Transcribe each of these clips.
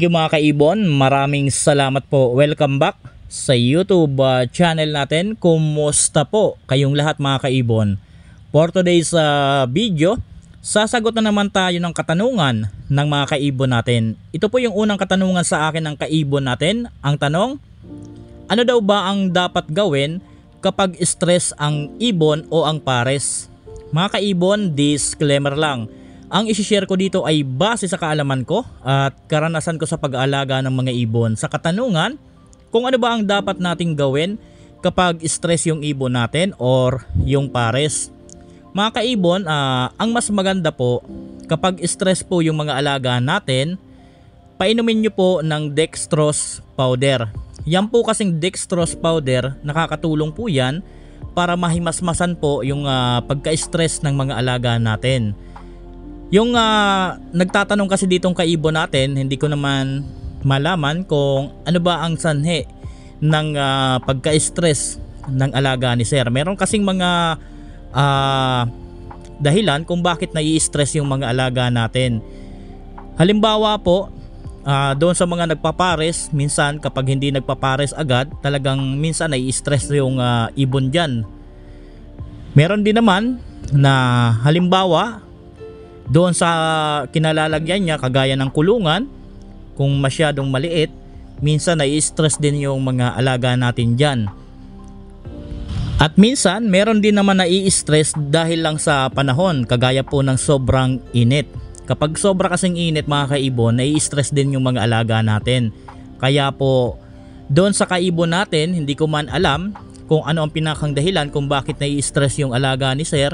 Thank you mga kaibon, maraming salamat po. Welcome back sa YouTube channel natin. Kumusta po kayong lahat mga kaibon? For today's video, sasagot na naman tayo ng katanungan ng mga kaibon natin. Ito po yung unang katanungan sa akin ng kaibon natin. Ang tanong, ano daw ba ang dapat gawin kapag stress ang ibon o ang pares? Mga kaibon, disclaimer lang. Ang isi-share ko dito ay base sa kaalaman ko at karanasan ko sa pag-aalaga ng mga ibon. Sa katanungan, kung ano ba ang dapat nating gawin kapag stress yung ibon natin or yung pares. Mga kaibon, ang mas maganda po kapag stress po yung mga alaga natin, painumin nyo po ng dextrose powder. Yan po kasing dextrose powder, nakakatulong po yan para mahimasmasan po yung pagka-stress ng mga alaga natin. Yung nagtatanong kasi ditong kaibon natin, hindi ko naman malaman kung ano ba ang sanhi ng pagka-stress ng alaga ni Sir. Meron kasing mga dahilan kung bakit nai-stress yung mga alaga natin. Halimbawa po, doon sa mga nagpapares, minsan kapag hindi nagpapares agad, talagang minsan nai-stress yung ibon dyan. Meron din naman na halimbawa, doon sa kinalalagyan niya kagaya ng kulungan, kung masyadong maliit, minsan nai-stress din yung mga alaga natin dyan. At minsan meron din naman nai-stress dahil lang sa panahon, kagaya po ng sobrang init. Kapag sobra kasing init mga kaibon, nai-stress din yung mga alaga natin. Kaya po doon sa kaibon natin, hindi ko man alam kung ano ang pinakang dahilan kung bakit nai-stress yung alaga ni Sir.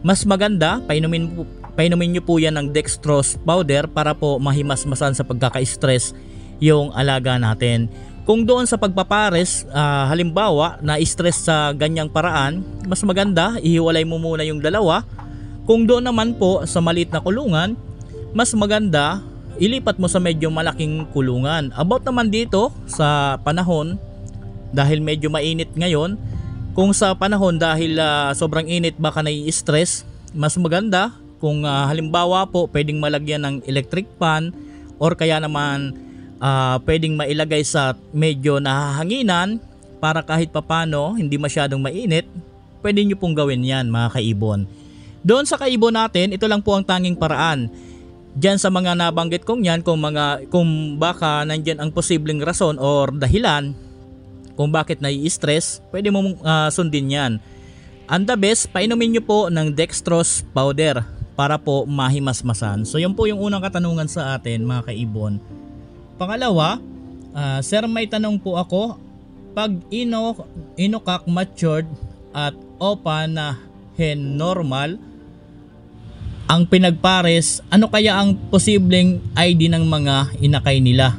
Mas maganda, painumin nyo po yan ng dextrose powder para po mahimasmasan sa pagkaka-stress yung alaga natin. Kung doon sa pagpapares, halimbawa na-stress sa ganyang paraan, mas maganda ihiwalay mo muna yung dalawa. Kung doon naman po sa maliit na kulungan, mas maganda ilipat mo sa medyo malaking kulungan. About naman dito sa panahon, dahil medyo mainit ngayon, kung sa panahon dahil sobrang init baka nai-stress, mas maganda kung halimbawa po pwedeng malagyan ng electric fan or kaya naman pwedeng mailagay sa medyo nahahanginan para kahit papano hindi masyadong mainit, pwede nyo pong gawin yan mga kaibon. Doon sa kaibon natin, ito lang po ang tanging paraan. Diyan sa mga nabanggit kong yan, kung baka nandyan ang posibleng rason or dahilan kung bakit nai-stress, pwede mo sundin yan. And the best, painumin nyo po ng dextrose powder para po mahimasmasan. So yun po yung unang katanungan sa atin mga kaibon. Pangalawa, Sir, may tanong po ako. Pag inokak matured at opa na hen normal ang pinagpares, ano kaya ang posibleng ID ng mga inakay nila?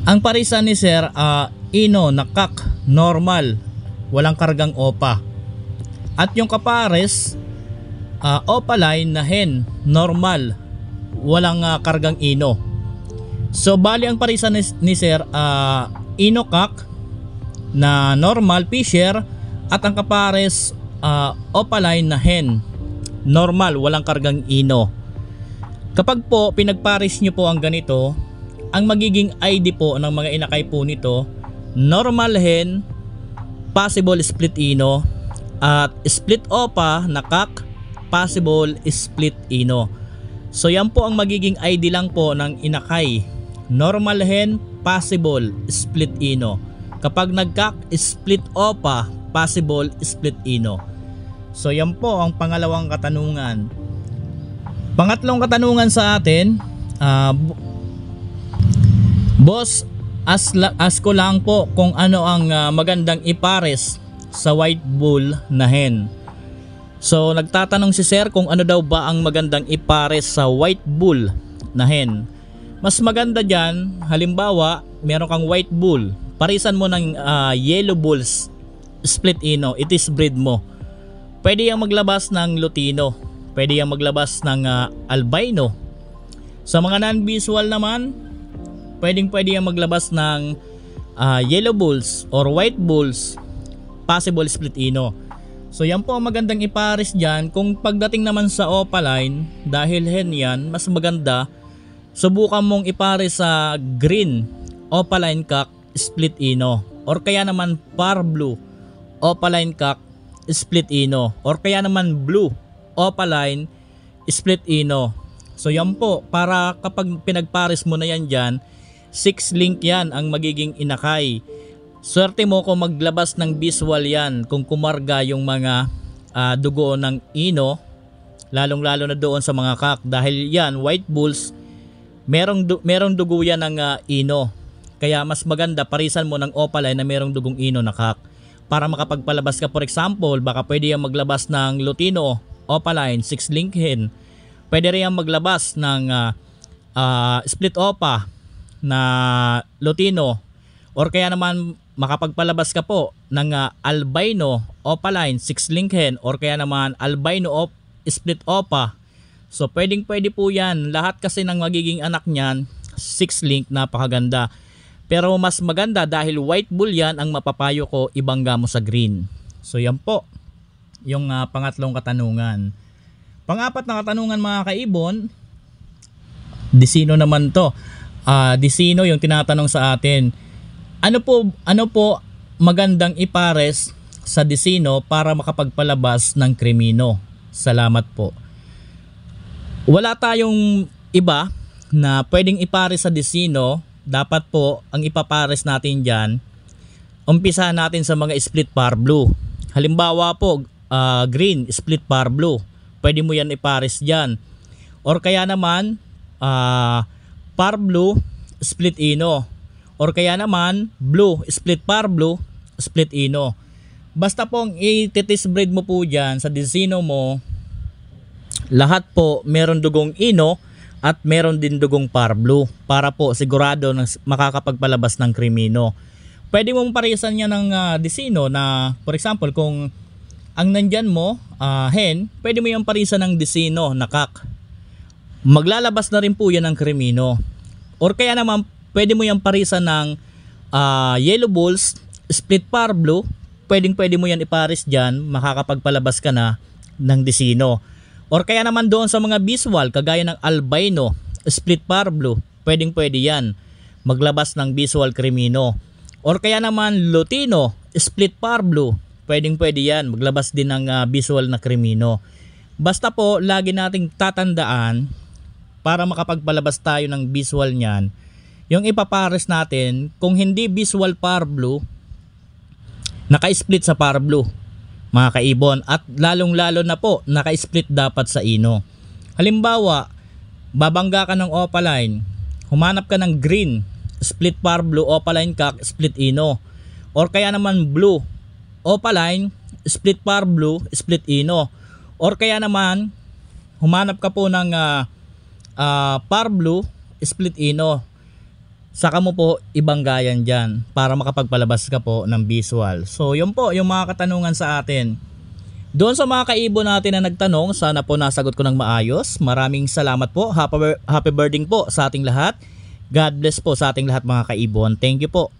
Ang parisan ni Sir, ino na kak normal, walang kargang opa. At yung kapares, opaline na hen normal, walang kargang ino. So bali ang parisan ni Sir, inokak na normal fisher at ang kapares opaline na hen normal, walang kargang ino. Kapag po pinagpares nyo po ang ganito, ang magiging ID po ng mga inakay po nito, normal hen, possible split ino, at split opa na kak, possible split ino. So yan po ang magiging ID lang po ng inakay, normal hen, possible split ino. Kapag nagkak, split opa, possible split ino. So yan po ang pangalawang katanungan. Pangatlong katanungan sa atin, boss, ask ko lang po kung ano ang magandang ipares sa white bull na hen. So nagtatanong si Sir kung ano daw ba ang magandang ipares sa white bull na hen. Mas maganda dyan, halimbawa meron kang white bull, parisan mo ng yellow bulls split ino, it is breed mo. Pwede yung maglabas ng lutino, pwede yung maglabas ng albino. Sa mga non-visual naman, pwede yung maglabas ng yellow bulls or white bulls, possible split ino. So yan po ang magandang ipares dyan. Kung pagdating naman sa opaline, dahil hen yan, mas maganda subukan mong ipare sa green opaline cock split ino, or kaya naman par blue opaline cock split ino, or kaya naman blue opaline split ino. So yan po, para kapag pinagpares mo na yan dyan, 6 link yan ang magiging inakay. Swerte mo kung maglabas ng visual yan, kung kumarga yung mga dugo ng ino, lalong lalo na doon sa mga cock, dahil yan white bulls merong dugo yan ng ino. Kaya mas maganda parisan mo ng opaline na merong dugong ino na cock para makapagpalabas ka. For example, baka pwede yan maglabas ng Lutino opaline 6 link hen, pwede rin yan maglabas ng split opa na Lutino, or kaya naman makapagpalabas ka po ng albino opaline 6 link hen, or kaya naman albino split opa. So pwede po yan lahat, kasi ng magiging anak niyan 6 link, napakaganda. Pero mas maganda dahil white bull yan, ang mapapayo ko ibangga mo sa green. So yan po yung pangatlong katanungan. Pang-apat na katanungan mga kaibon, Disino naman to. Disino yung tinatanong sa atin. Ano po magandang ipares sa Disino para makapagpalabas ng Crimino? Salamat po. Wala tayong iba na pwedeng ipares sa Disino. Dapat po ang ipapares natin dyan, umpisahan natin sa mga split par blue. Halimbawa po, green split par blue, pwede mo yan ipares dyan. Or kaya naman par blue split ino, or kaya naman blue split par blue split ino. Basta pong i-test breed mo po dyan sa Disino mo, lahat po meron dugong ino at meron din dugong par blue, para po sigurado na makakapagpalabas ng Crimino. Pwede mong parisan niya ng Disino na, for example, kung ang nandyan mo hen, pwede mo yung parisan ng Disino na cock, maglalabas na rin po yan ng Crimino. Or kaya naman pwede mo yung parisan ng yellow bulls split par blue, pwede mo yan iparis dyan, makakapagpalabas ka na ng Disino. Or kaya naman doon sa mga visual, kagaya ng albino split par blue, pwede yan maglabas ng visual Crimino. Or kaya naman Lutino split par blue, pwede yan maglabas din ng visual na Crimino. Basta po lagi nating tatandaan, para makapagpalabas tayo ng visual niyan, yung ipapares natin, kung hindi visual par blue, naka-split sa par blue mga kaibon, at lalong lalo na po naka-split dapat sa ino. Halimbawa, babangga ka ng opaline, humanap ka ng green split par blue opaline cock split ino, or kaya naman blue opaline split par blue split ino, or kaya naman humanap ka po ng par blue split ino, saka mo po ibanggayan dyan para makapagpalabas ka po ng visual. So yun po yung mga katanungan sa atin. Doon sa mga kaibon natin na nagtanong, sana po nasagot ko ng maayos. Maraming salamat po. Happy birthday po sa ating lahat. God bless po sa ating lahat mga kaibon. Thank you po.